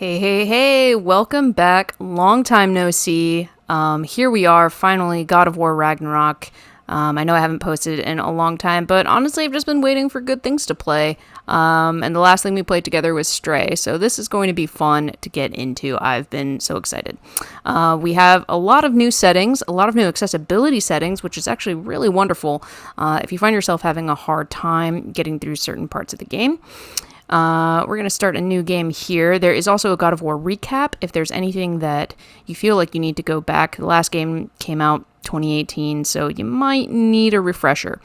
Hey, hey, hey, welcome back. Long time no see. Here we are, finally, God of War Ragnarok. I know I haven't posted in a long time, but honestly, I've just been waiting for good things to play. And the last thing we played together was Stray, so this is going to be fun to get into. I've been so excited. We have a lot of new settings, a lot of new accessibility settings, which is actually really wonderful if you find yourself having a hard time getting through certain parts of the game. We're going to start a new game here. There is also a God of War recap if there's anything that you feel like you need to go back. The last game came out 2018, so you might need a refresher.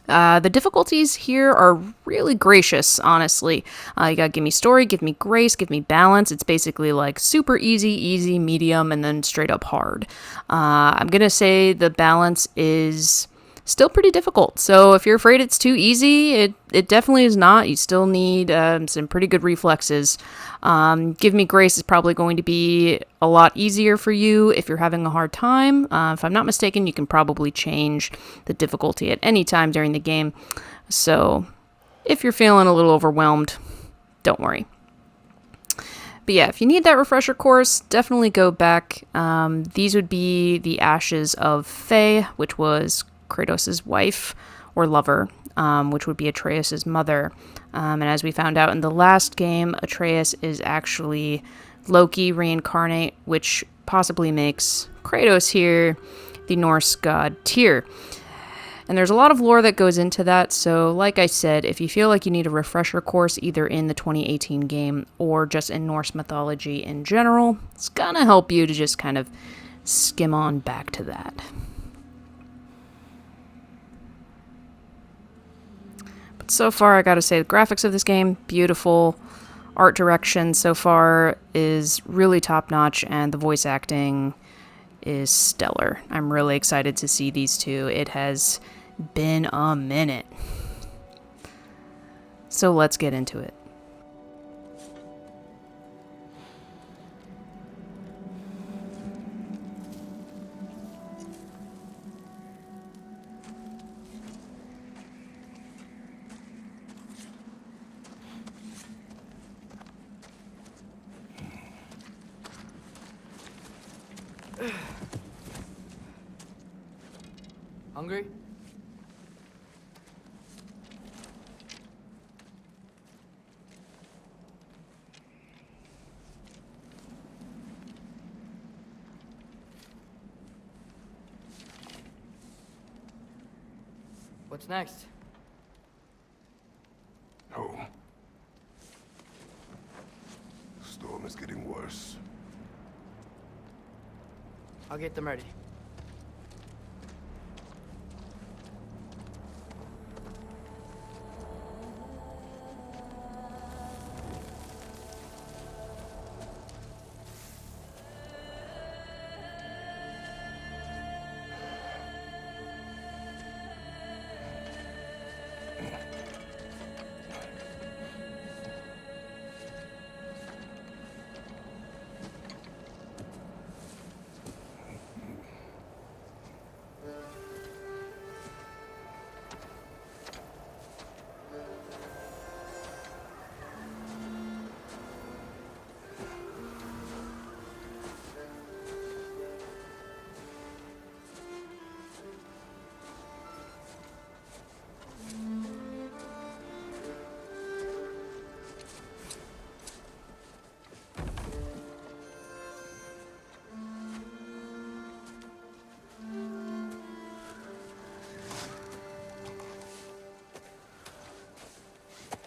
The difficulties here are really gracious, honestly. You gotta give me story, give me grace, give me balance. It's basically like super easy, medium, and then straight up hard. I'm gonna say the balance is still pretty difficult. So if you're afraid it's too easy, it definitely is not. You still need some pretty good reflexes. Give Me Grace is probably going to be a lot easier for you if you're having a hard time. If I'm not mistaken, you can probably change the difficulty at any time during the game. So if you're feeling a little overwhelmed, don't worry. But yeah, if you need that refresher course, definitely go back. These would be the ashes of Faye, which was Kratos' wife or lover, which would be Atreus' mother. And as we found out in the last game, Atreus is actually Loki reincarnate, which possibly makes Kratos here the Norse god Tyr. And there's a lot of lore that goes into that, so like I said, if you feel like you need a refresher course either in the 2018 game or just in Norse mythology in general, it's gonna help you to just kind of skim on back to that. So far, I gotta say, the graphics of this game, beautiful. Art direction so far is really top-notch, and the voice acting is stellar. I'm really excited to see these two. It has been a minute. So let's get into it. Hungry? What's next? Home. The storm is getting worse. I'll get them ready.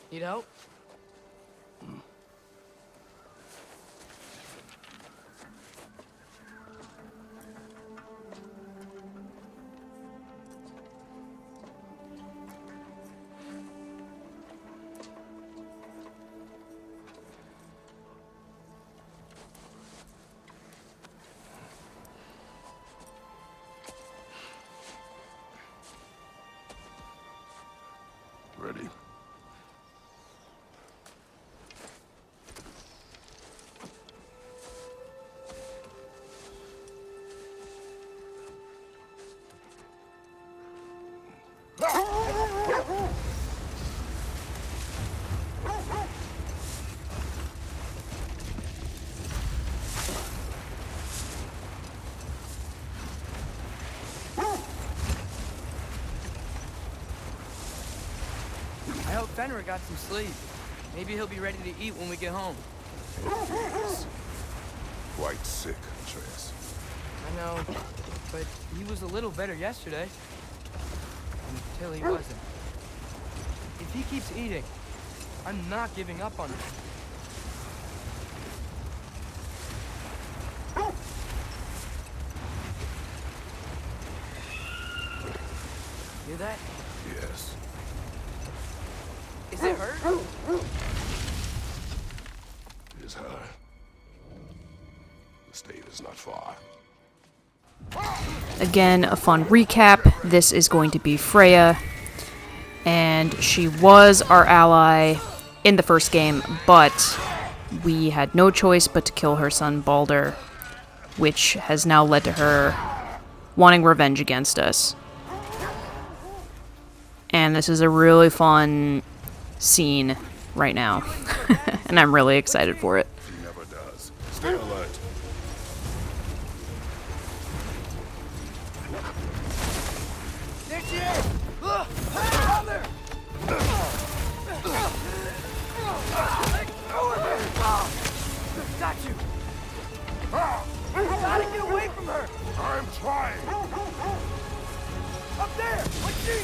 Need help? Ready? Fenrir got some sleep. Maybe he'll be ready to eat when we get home. He's quite sick, Atreus. I know, but he was a little better yesterday. Until he wasn't. If he keeps eating, I'm not giving up on him. Hear that? Yes. Is it hurt? It is her. The state is not far. Again, a fun recap. This is going to be Freya, and she was our ally in the first game, but we had no choice but to kill her son Balder, which has now led to her wanting revenge against us. And this is a really fun scene right now, and I'm really excited for it. He never does. Stay alert. There she is! Father! Got you! You gotta get away from her! I'm trying. Up there! What's she?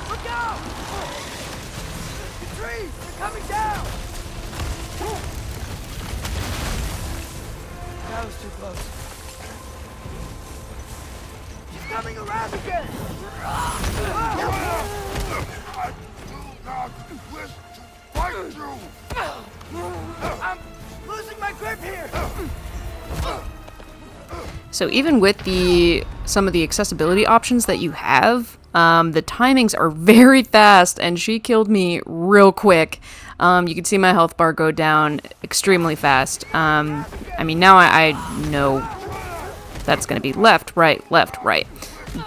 Look out! The trees! They're coming down! That was too close. She's coming around again! I do not wish to fight you. I'm losing my grip here! So even with some of the accessibility options that you have, the timings are very fast, and she killed me real quick. You can see my health bar go down extremely fast. I mean, now I know that's going to be left, right,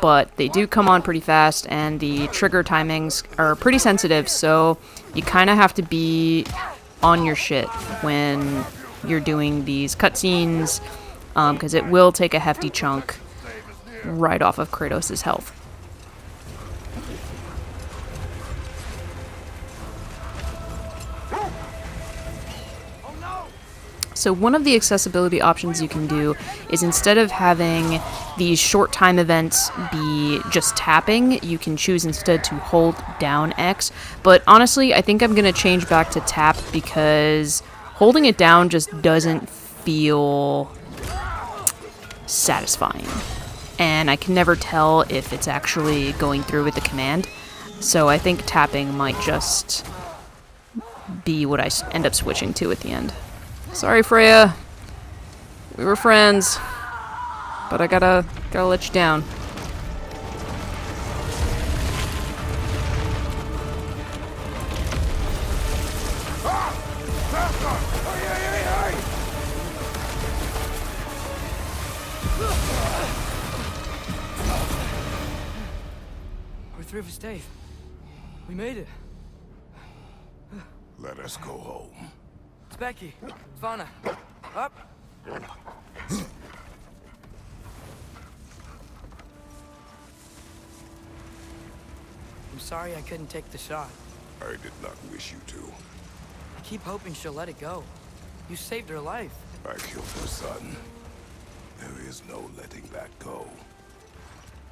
but they do come on pretty fast, and the trigger timings are pretty sensitive, so you kind of have to be on your shit when you're doing these cutscenes, because it will take a hefty chunk right off of Kratos' health. So one of the accessibility options you can do is, instead of having these short time events be just tapping, you can choose instead to hold down X. But honestly, I think I'm going to change back to tap, because holding it down just doesn't feel satisfying. And I can never tell if it's actually going through with the command. So I think tapping might just be what I end up switching to at the end. Sorry, Freya. We were friends, but I gotta let you down. We're through for Dave. We made it. Let us go home. It's Becky. Svana. Up. I'm sorry I couldn't take the shot. I did not wish you to. I keep hoping she'll let it go. You saved her life. I killed her son. There is no letting that go.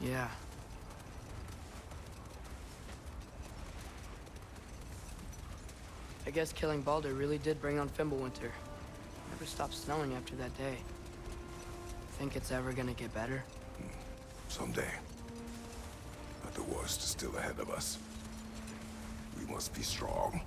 Yeah. I guess killing Balder really did bring on Fimbulwinter. Never stopped snowing after that day. Think it's ever gonna get better? Someday. But the worst is still ahead of us. We must be strong.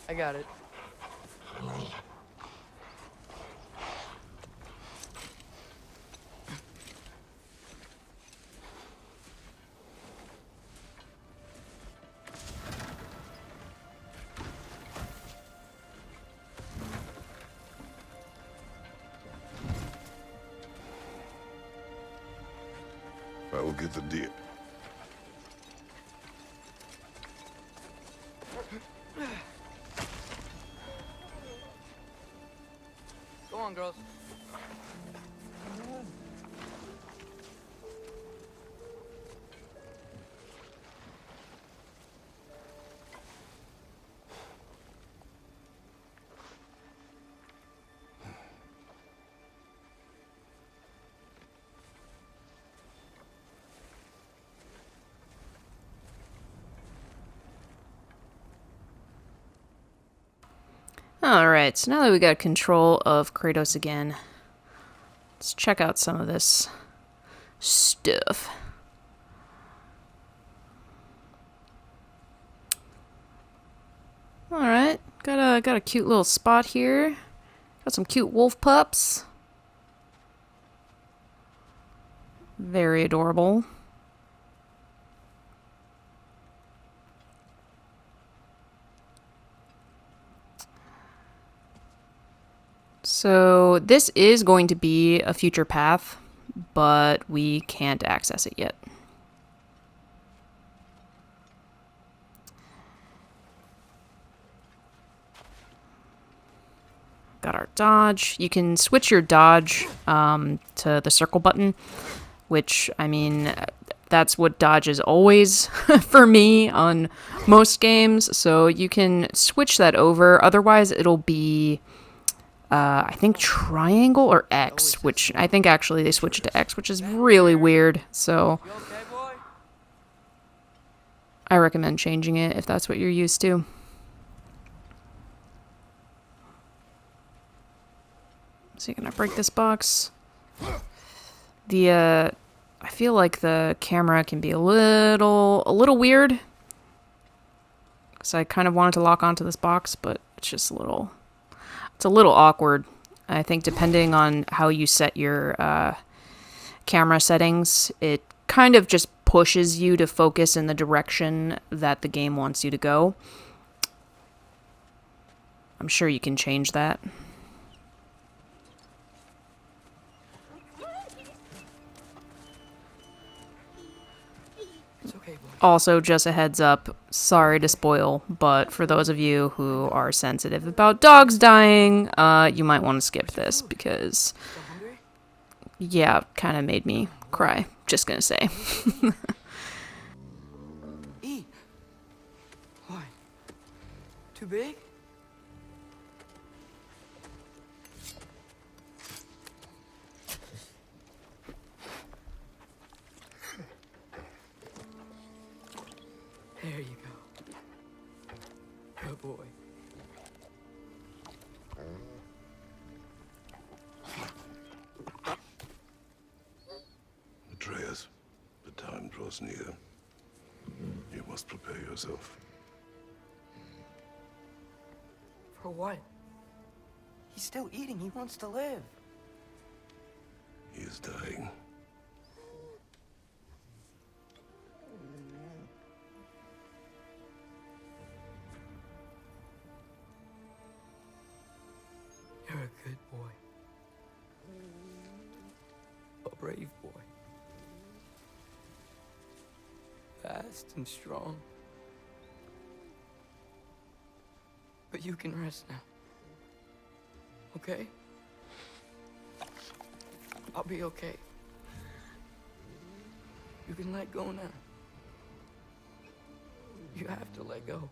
I got it. get the deer. Go on, girls. Alright, so now that we got control of Kratos again, let's check out some of this stuff. Alright, got a cute little spot here. Got some cute wolf pups. Very adorable. So this is going to be a future path, but we can't access it yet. Got our dodge. You can switch your dodge to the circle button, which, I mean, that's what dodge is always for me on most games. So you can switch that over. Otherwise, it'll be, I think, triangle or X, which I think actually they switched it to X, which is really weird. So You okay, boy? I recommend changing it if that's what you're used to. So you're gonna break this box. I feel like the camera can be a little weird, because I kind of wanted to lock onto this box, but it's just it's a little awkward. I think depending on how you set your camera settings, it kind of just pushes you to focus in the direction that the game wants you to go. I'm sure you can change that. It's okay, boy. Also, just a heads up, sorry to spoil, but for those of you who are sensitive about dogs dying, you might want to skip this because, Still hungry? yeah, kind of made me cry. Just gonna say. Eat. Why? Too big? There you go. Good boy. Atreus, the time draws near. You must prepare yourself. For what? He's still eating. He wants to live. He is dying. You're a good boy. A brave boy. Fast and strong. But you can rest now. Okay? I'll be okay. You can let go now. You have to let go.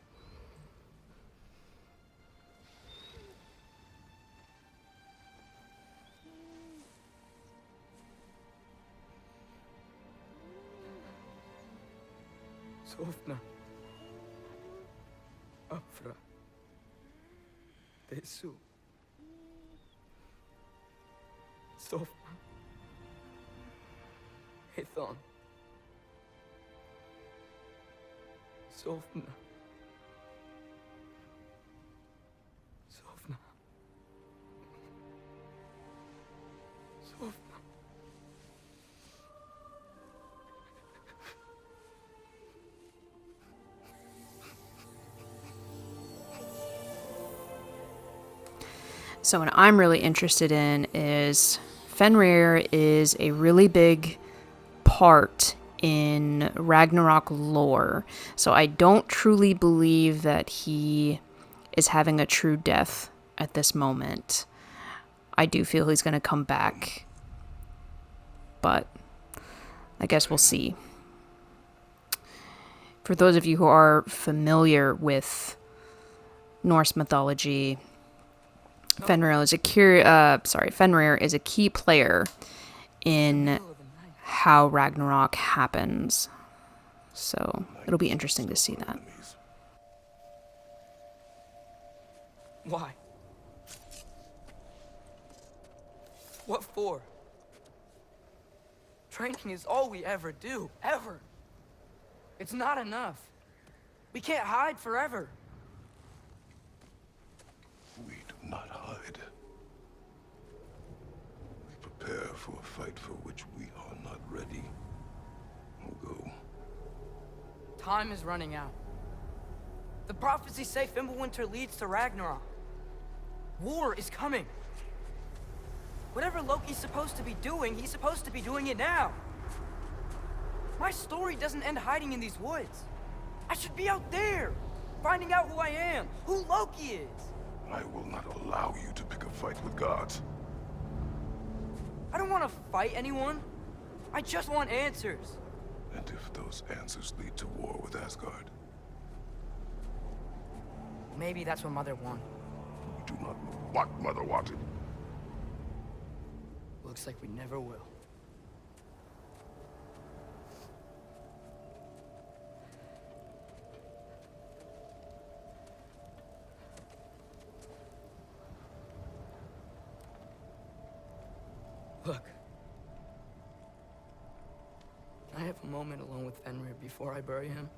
Sofna. Afra. Tesu. Sofna. Hethon. Sofna. Sofna. Sofna. So what I'm really interested in is Fenrir is a really big part in Ragnarok lore. So I don't truly believe that he is having a true death at this moment. I do feel he's going to come back. But I guess we'll see. For those of you who are familiar with Norse mythology, Fenrir is a key player in how Ragnarok happens. So it'll be interesting to see that. Why? What for? Drinking is all we ever do, ever. It's not enough. We can't hide forever. We do not hide. We prepare for a fight for which we are not ready. We'll go. Time is running out. The prophecies say Fimbulwinter leads to Ragnarok. War is coming. Whatever Loki's supposed to be doing, he's supposed to be doing it now. My story doesn't end hiding in these woods. I should be out there, finding out who I am, who Loki is. I will not allow you to pick a fight with gods. I don't want to fight anyone. I just want answers. And if those answers lead to war with Asgard? Maybe that's what Mother wanted. We do not know what Mother wanted. Looks like we never will. Look. Can I have a moment alone with Fenrir before I bury him?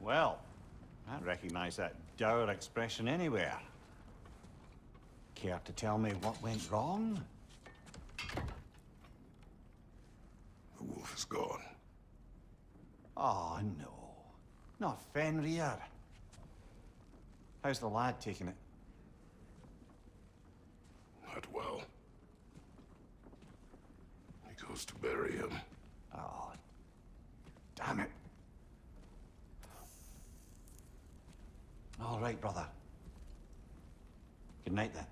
Well, I recognize that dour expression anywhere. Care to tell me what went wrong? The wolf is gone. Oh, no. Not Fenrir. How's the lad taking it? Not well. He goes to bury him. Oh, damn it. All right, brother. Good night, then.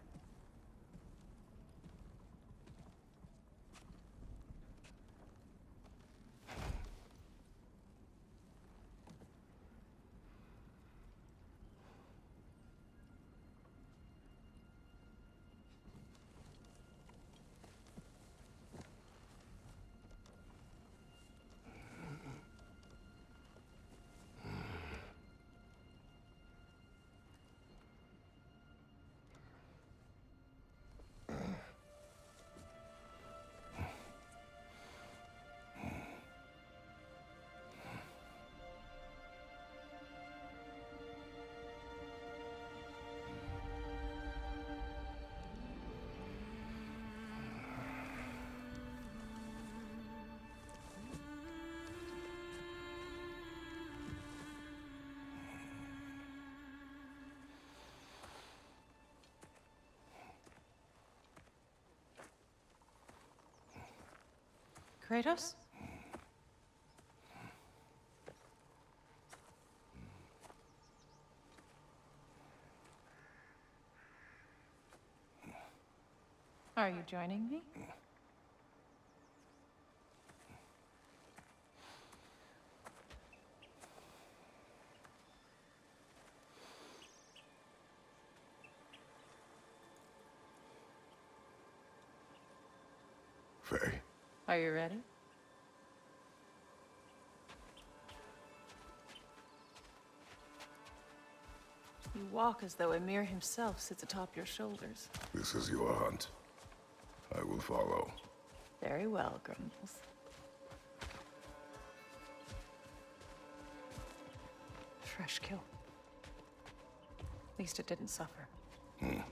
Kratos? Are you joining me? Faye. Are you ready? You walk as though Emir himself sits atop your shoulders. This is your hunt. I will follow. Very well, Grumbles. Fresh kill. At least it didn't suffer. Am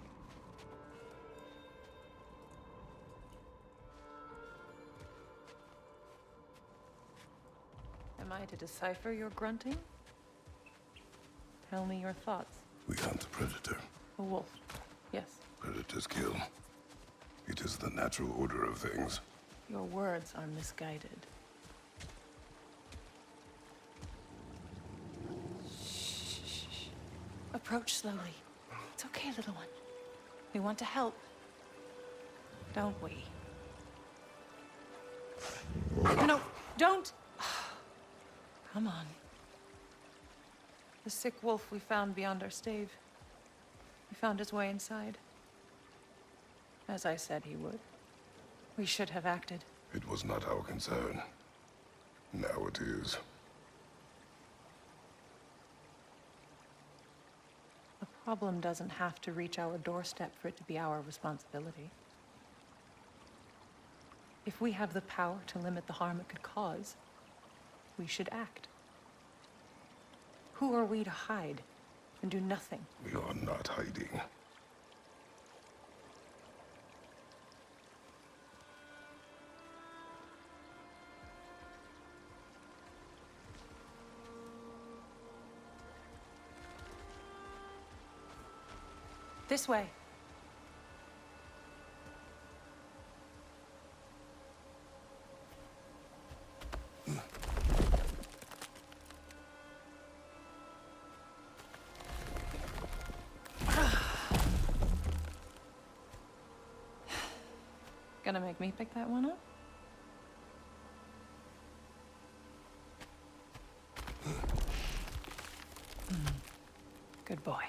I to decipher your grunting? Tell me your thoughts. We hunt a predator. A wolf. Yes. Predators kill. It is the natural order of things. Your words are misguided. Shh. Approach slowly. It's okay, little one. We want to help. Don't we? No, don't! Come on. The sick wolf we found beyond our stave. He found his way inside. As I said he would. We should have acted. It was not our concern. Now it is. The problem doesn't have to reach our doorstep for it to be our responsibility. If we have the power to limit the harm it could cause, we should act. Who are we to hide and do nothing? We are not hiding. This way. Gonna make me pick that one up? Good boy.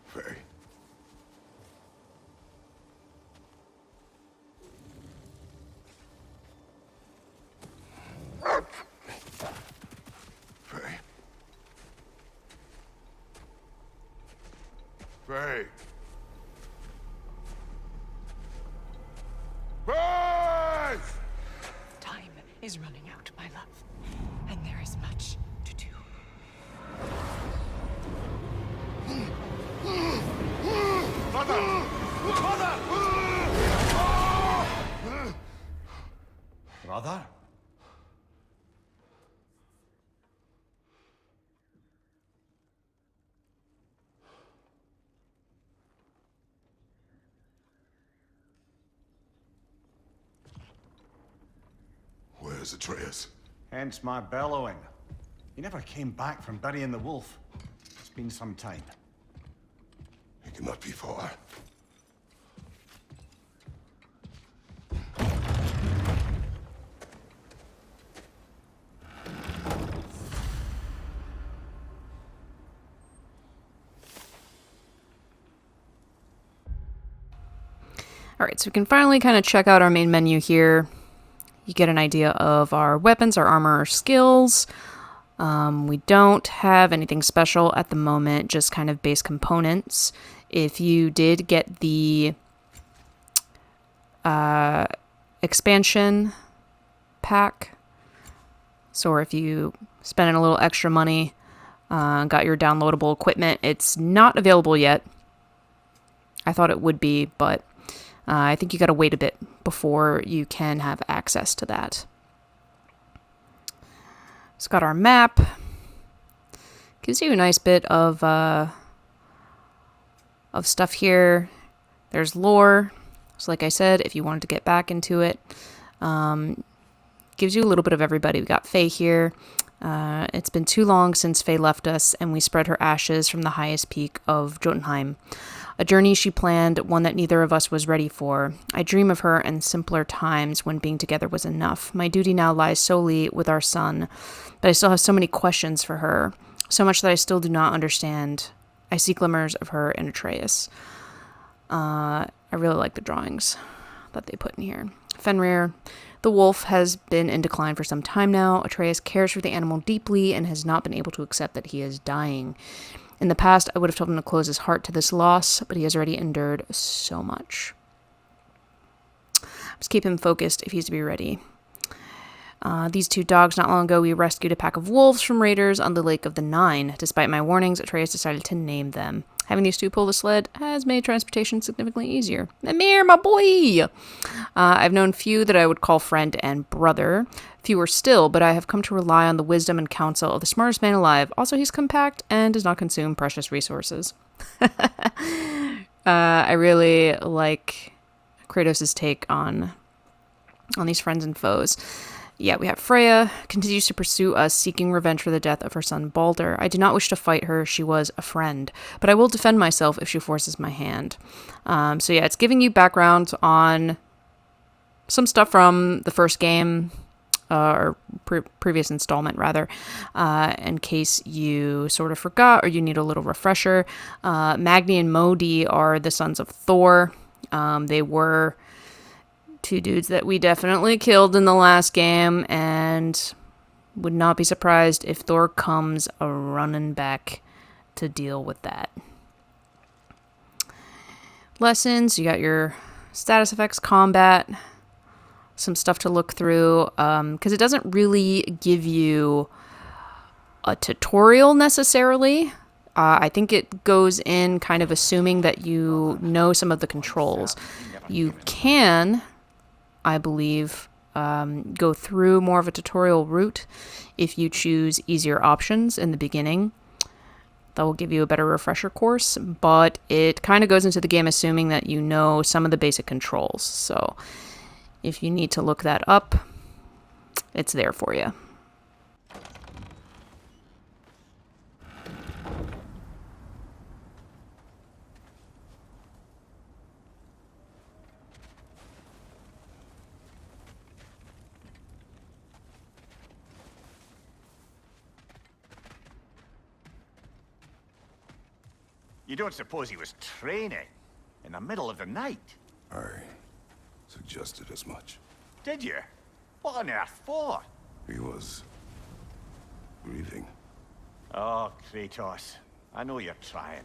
Faye. Faye. Faye. Faye! Time is running out, my love. And there is much to do. Brother? Where's Atreus? Hence my bellowing. He never came back from burying the wolf. It's been some time. He cannot be far. All right, so we can finally kind of check out our main menu here. You get an idea of our weapons, our armor, our skills. We don't have anything special at the moment, just kind of base components. If you did get the expansion pack, so if you spent a little extra money, got your downloadable equipment, it's not available yet. I thought it would be, but I think you got to wait a bit before you can have access to that. It's got our map. Gives you a nice bit of stuff here. There's lore. So like I said, if you wanted to get back into it, gives you a little bit of everybody. We got Faye here. It's been too long since Faye left us, and we spread her ashes from the highest peak of Jotunheim. A journey she planned, one that neither of us was ready for. I dream of her in simpler times when being together was enough. My duty now lies solely with our son, but I still have so many questions for her, so much that I still do not understand. I see glimmers of her in Atreus. I really like the drawings that they put in here. Fenrir, the wolf, has been in decline for some time now. Atreus cares for the animal deeply and has not been able to accept that he is dying. In the past, I would have told him to close his heart to this loss, but he has already endured so much. Just keep him focused if he's to be ready. These two dogs, not long ago, we rescued a pack of wolves from raiders on the Lake of the Nine. Despite my warnings, Atreus decided to name them. Having these two pull the sled has made transportation significantly easier. Amir, my boy! I've known few that I would call friend and brother. Fewer still, but I have come to rely on the wisdom and counsel of the smartest man alive. Also, he's compact and does not consume precious resources. I really like Kratos' take on these friends and foes. Yeah, we have Freya, continues to pursue us, seeking revenge for the death of her son Balder. I do not wish to fight her, she was a friend, but I will defend myself if she forces my hand. So yeah, it's giving you background on some stuff from the first game, or previous installment, rather, in case you sort of forgot or you need a little refresher. Magni and Modi are the sons of Thor. They were two dudes that we definitely killed in the last game, and would not be surprised if Thor comes running back to deal with that. Lessons, you got your status effects, combat, some stuff to look through, because it doesn't really give you a tutorial necessarily. I think it goes in kind of assuming that you know some of the controls. You can, I believe, go through more of a tutorial route if you choose easier options in the beginning. That will give you a better refresher course, but it kind of goes into the game assuming that you know some of the basic controls. So if you need to look that up, it's there for you. You don't suppose he was training in the middle of the night? I suggested as much. Did you? What on earth for? He was grieving. Oh, Kratos. I know you're trying.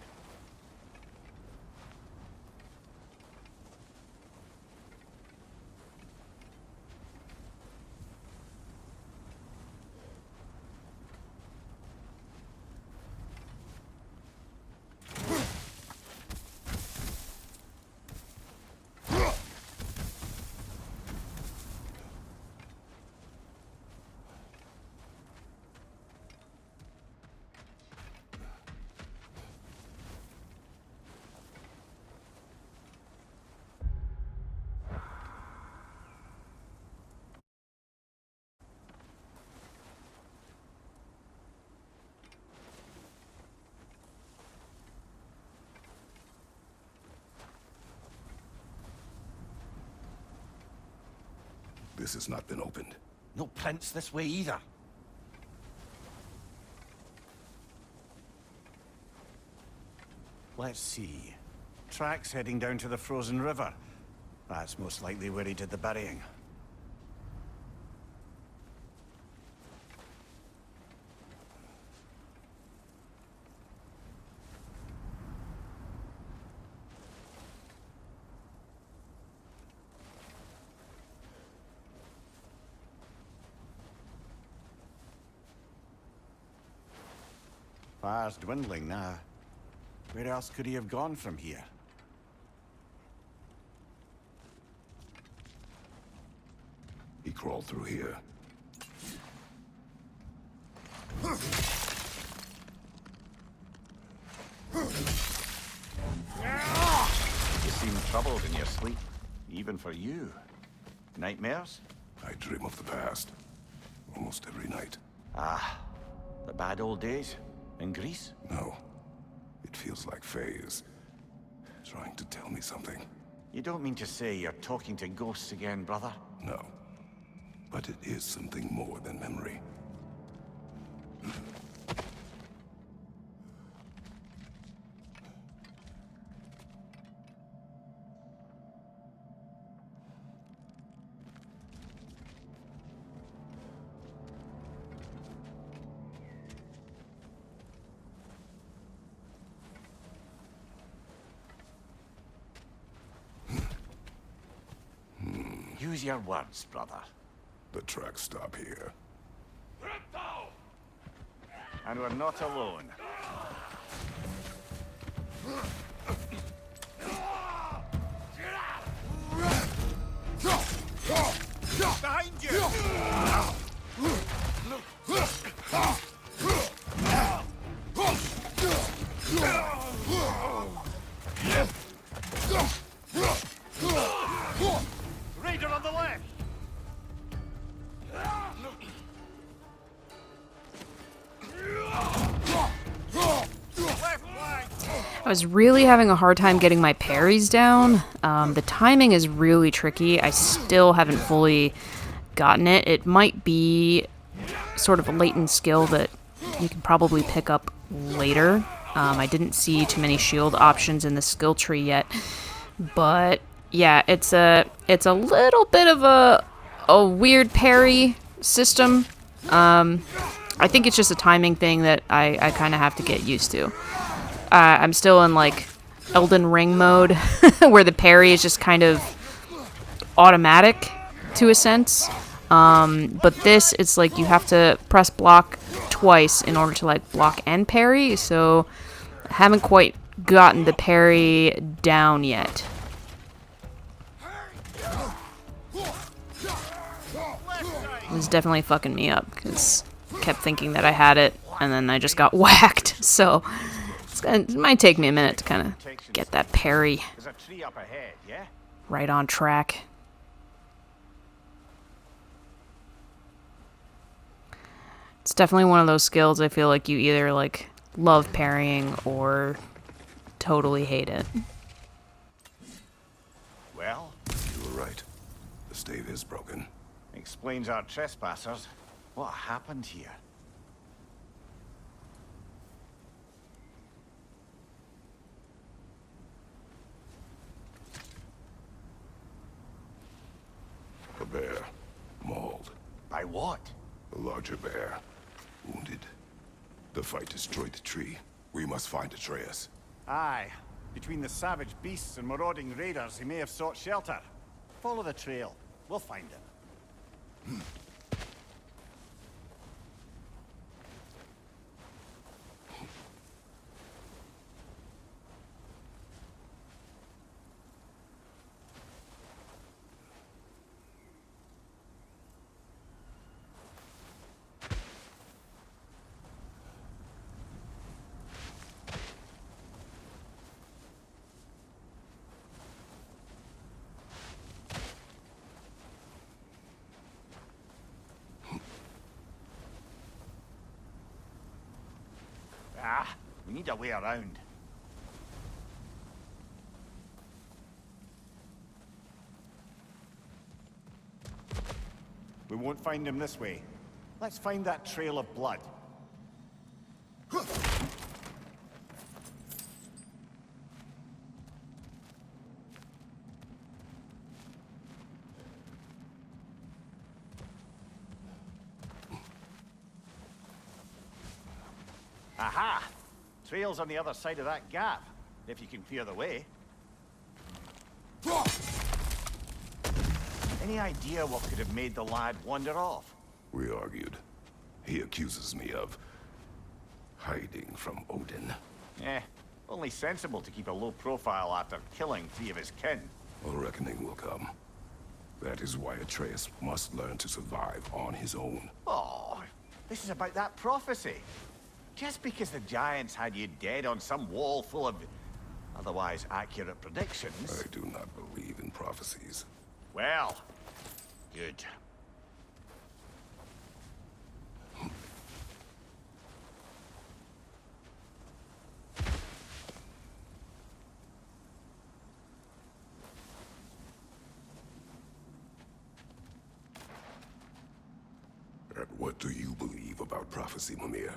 This has not been opened. No prints this way either. Let's see. Tracks heading down to the frozen river. That's most likely where he did the burying. Fire's dwindling now. Where else could he have gone from here? He crawled through here. You seem troubled in your sleep, even for you. Nightmares? I dream of the past. Almost every night. Ah, the bad old days? In Greece? No. It feels like Faye is trying to tell me something. You don't mean to say you're talking to ghosts again, brother? No. But it is something more than memory. Use your words, brother. The tracks stop here. And we're not alone. Behind you! Raider on the left! I was really having a hard time getting my parries down. The timing is really tricky. I still haven't fully gotten it. It might be sort of a latent skill that you can probably pick up later. I didn't see too many shield options in the skill tree yet, but yeah, it's a little bit of a weird parry system. I think it's just a timing thing that I kind of have to get used to. I'm still in like Elden Ring mode where the parry is just kind of automatic to a sense. But this, it's like you have to press block twice in order to like block and parry. So I haven't quite gotten the parry down yet. It was definitely fucking me up because I kept thinking that I had it and then I just got whacked. So it might take me a minute to kind of get that parry There's a tree up ahead, yeah? right on track. It's definitely one of those skills I feel like you either like love parrying or totally hate it. Well, You were right. The stave is broken. explains our trespassers. What happened here? A bear. Mauled. By what? A larger bear. Wounded. The fight destroyed the tree. We must find Atreus. Aye. Between the savage beasts and marauding raiders, he may have sought shelter. Follow the trail. We'll find him. Ah, we need a way around. We won't find him this way. Let's find that trail of blood. Aha! Trail's on the other side of that gap, if you can clear the way. Any idea what could have made the lad wander off? We argued. He accuses me of hiding from Odin. Only sensible to keep a low profile after killing 3 of his kin. A reckoning will come. That is why Atreus must learn to survive on his own. Oh, this is about that prophecy. Just because the giants had you dead on some wall full of otherwise accurate predictions. I do not believe in prophecies. Well, good. And what do you believe about prophecy, Mimir?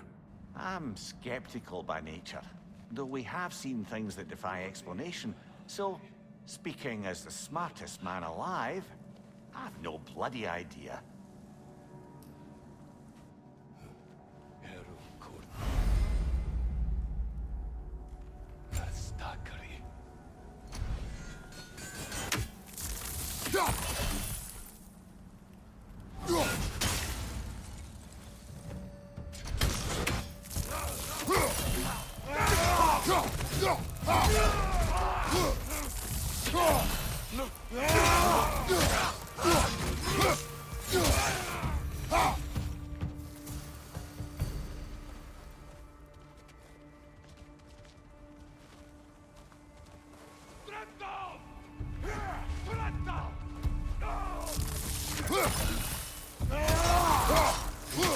I'm skeptical by nature, though we have seen things that defy explanation. So, speaking as the smartest man alive, I've no bloody idea.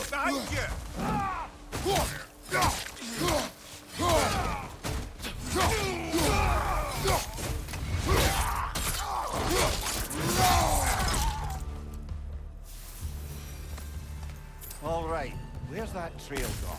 Behind you! All right, where's that trail gone?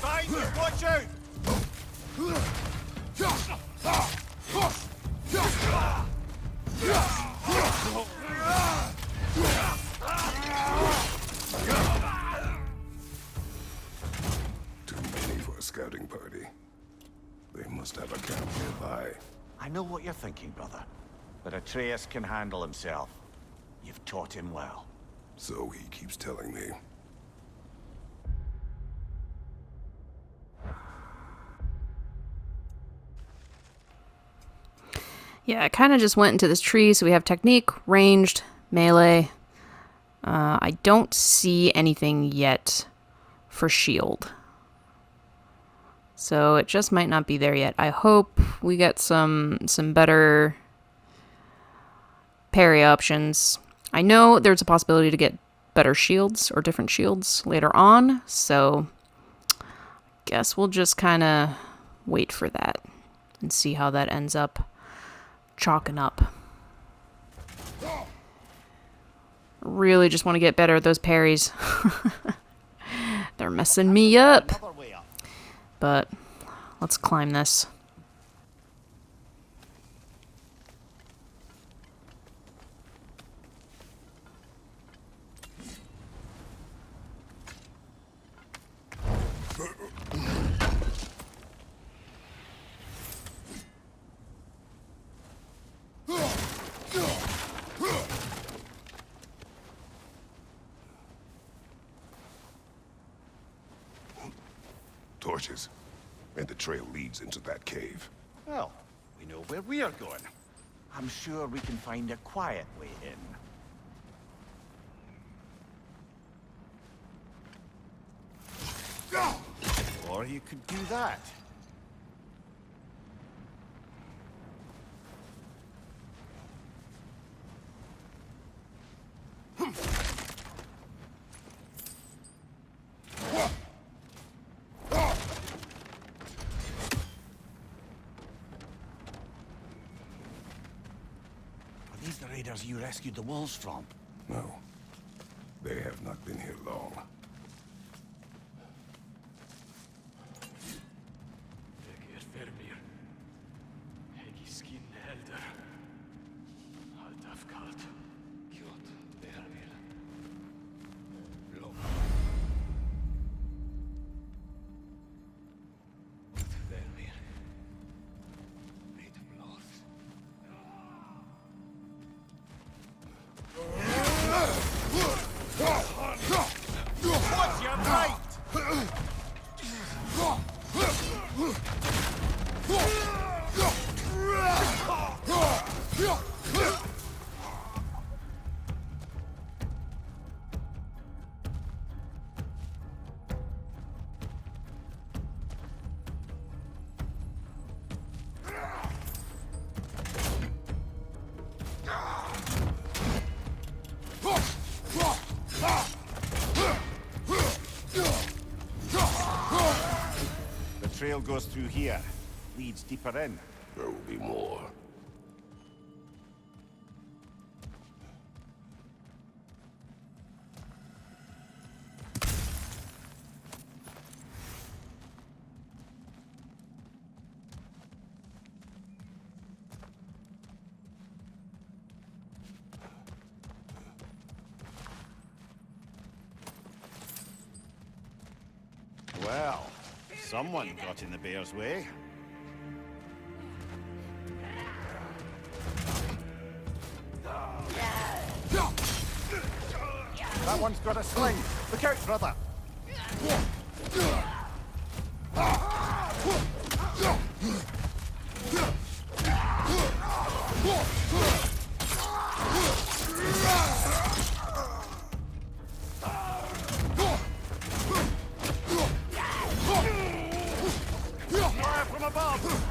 Behind you, watch out! Too many for a scouting party. They must have a camp nearby. I know what you're thinking, brother. But Atreus can handle himself. You've taught him well. So he keeps telling me. Yeah, I kind of just went into this tree, so we have technique, ranged, melee. I don't see anything yet for shield. So it just might not be there yet. I hope we get some better parry options. I know there's a possibility to get better shields or different shields later on, so guess we'll just kind of wait for that and see how that ends up chalking up. Really just want to get better at those parries. They're messing me up. Another way up. But let's climb this. Torches. And the trail leads into that cave. Well, we know where we are going. I'm sure we can find a quiet way in. Or you could do that. Are these the raiders you rescued the wolves from? No. They have not been here long. What's your right? The trail goes through here. Leads deeper in. There will be more. Well, someone got in the bear's way. That one's got a sling. Look out, brother. Fire from above.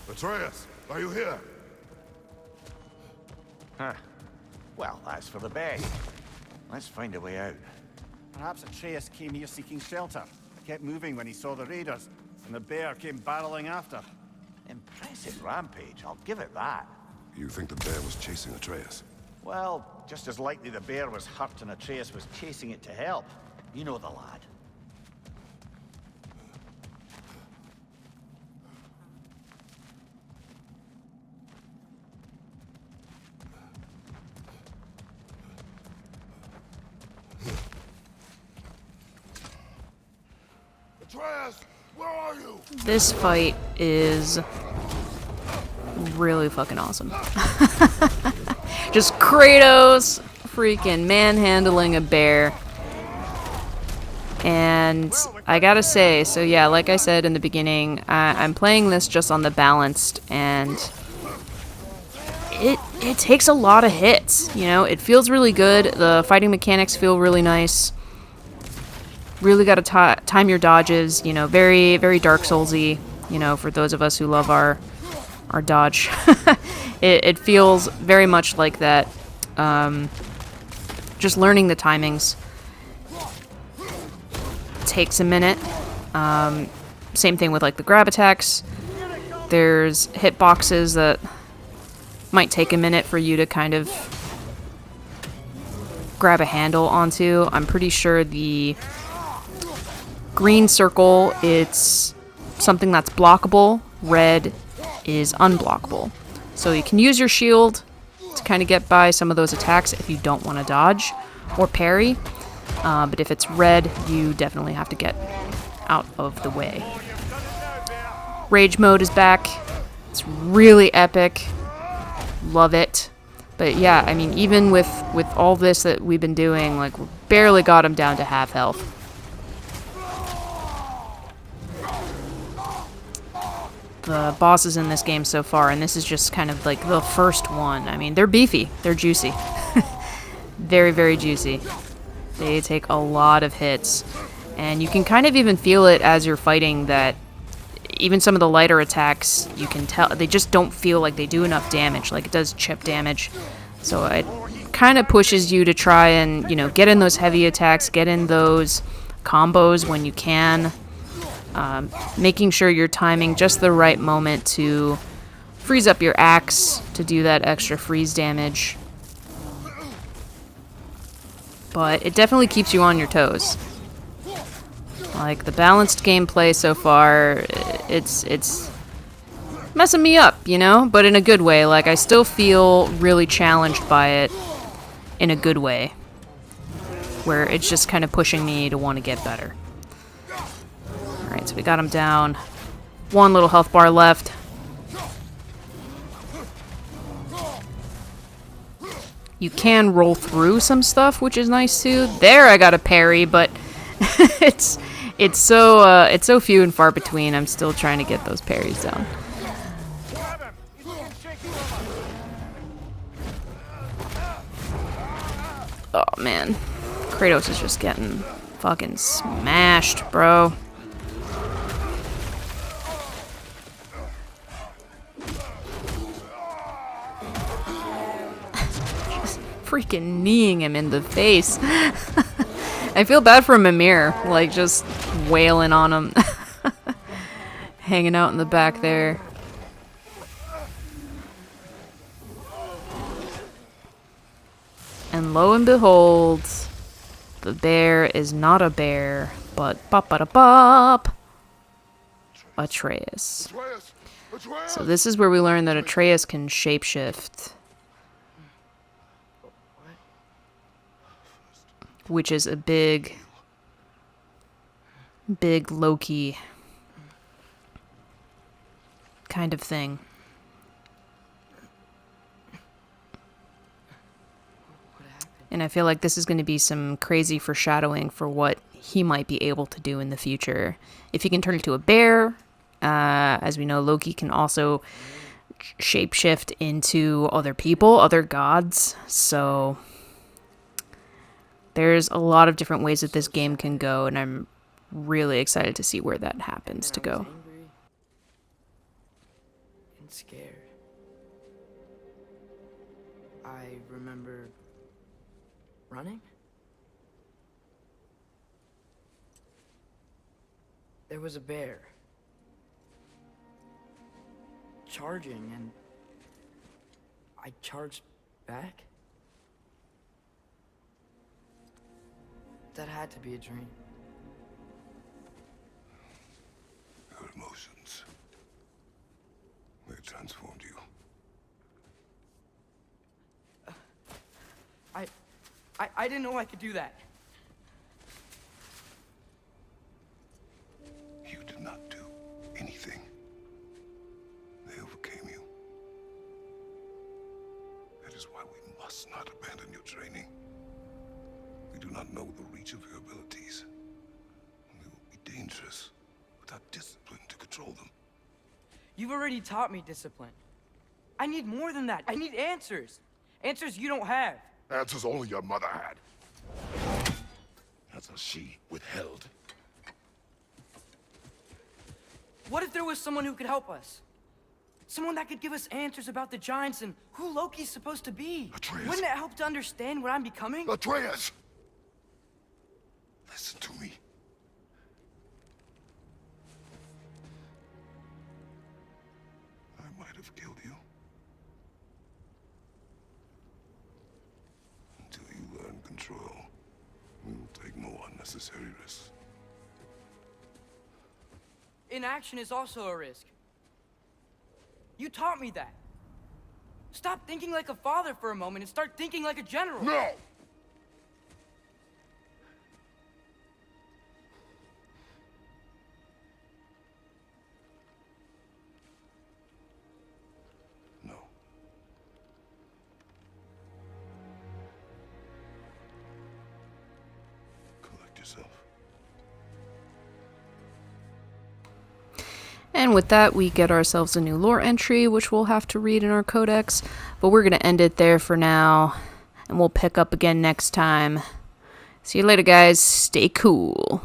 Atreus, are you here? Huh. Well, that's for the best. Let's find a way out. Perhaps Atreus came here seeking shelter. Kept moving when he saw the raiders, and the bear came barreling after. Impressive rampage, I'll give it that. You think the bear was chasing Atreus? Well, just as likely the bear was hurt and Atreus was chasing it to help. You know the lad. Atreus, where are you? This fight is really fucking awesome. Just Kratos freaking manhandling a bear. And I gotta say, so yeah, like I said in the beginning, I'm playing this just on the balanced, and it takes a lot of hits, you know? It feels really good. The fighting mechanics feel really nice. Really gotta time your dodges, you know, very, very Dark Souls-y, you know, for those of us who love our dodge. It feels very much like that. Just learning the timings takes a minute. Same thing with like the grab attacks. There's hitboxes that might take a minute for you to kind of grab a handle onto. I'm pretty sure the green circle, it's something that's blockable. Red is unblockable. So you can use your shield to kind of get by some of those attacks if you don't want to dodge or parry. But if it's red, you definitely have to get out of the way. Rage mode is back. It's really epic. Love it. But yeah, I mean, even with all this that we've been doing, like, we barely got him down to half health. The bosses in this game so far, and this is just kind of like the first one. I mean, they're beefy. They're juicy. Very, very juicy. They take a lot of hits. And you can kind of even feel it as you're fighting that even some of the lighter attacks, you can tell, they just don't feel like they do enough damage. Like, it does chip damage. So it kind of pushes you to try and, you know, get in those heavy attacks, get in those combos when you can. Making sure you're timing just the right moment to freeze up your axe to do that extra freeze damage. But it definitely keeps you on your toes. Like, the balanced gameplay so far, it's messing me up, you know? But in a good way. Like, I still feel really challenged by it in a good way. Where it's just kind of pushing me to want to get better. Alright, so we got him down. One little health bar left. You can roll through some stuff, which is nice too. There, I got a parry, but it's so few and far between. I'm still trying to get those parries down. Grab him! He's looking shaky from us. Oh man, Kratos is just getting fucking smashed, bro. Just freaking kneeing him in the face. I feel bad for Mimir, like just wailing on him. Hanging out in the back there. And lo and behold, the bear is not a bear, but bop-ba-da-bop, Atreus. Atreus! Atreus! So this is where we learn that Atreus can shapeshift. Which is a big Loki kind of thing. And I feel like this is going to be some crazy foreshadowing for what he might be able to do in the future. If he can turn into a bear, as we know, Loki can also shapeshift into other people, other gods. So there's a lot of different ways that this game can go, and I'm really excited to see where that happens to And I was go. angry and scared. I remember running. There was a bear charging, and I charged back. That had to be a dream. Your emotions. They transformed you. I didn't know I could do that. You did not do anything. They overcame you. That is why we must not abandon your training. We do not know the reach of your abilities. They will be dangerous without discipline to control them. You've already taught me discipline. I need more than that. I need answers. Answers you don't have. Answers only your mother had. Answers she withheld. What if there was someone who could help us? Someone that could give us answers about the giants and who Loki's supposed to be. Atreus. Wouldn't it help to understand what I'm becoming? Atreus! Listen to me. I might have killed you. Until you learn control, we will take no unnecessary risks. Inaction is also a risk. You taught me that. Stop thinking like a father for a moment and start thinking like a general. No! No. Collect yourself. And with that, we get ourselves a new lore entry, which we'll have to read in our codex. But we're going to end it there for now, and we'll pick up again next time. See you later, guys. Stay cool.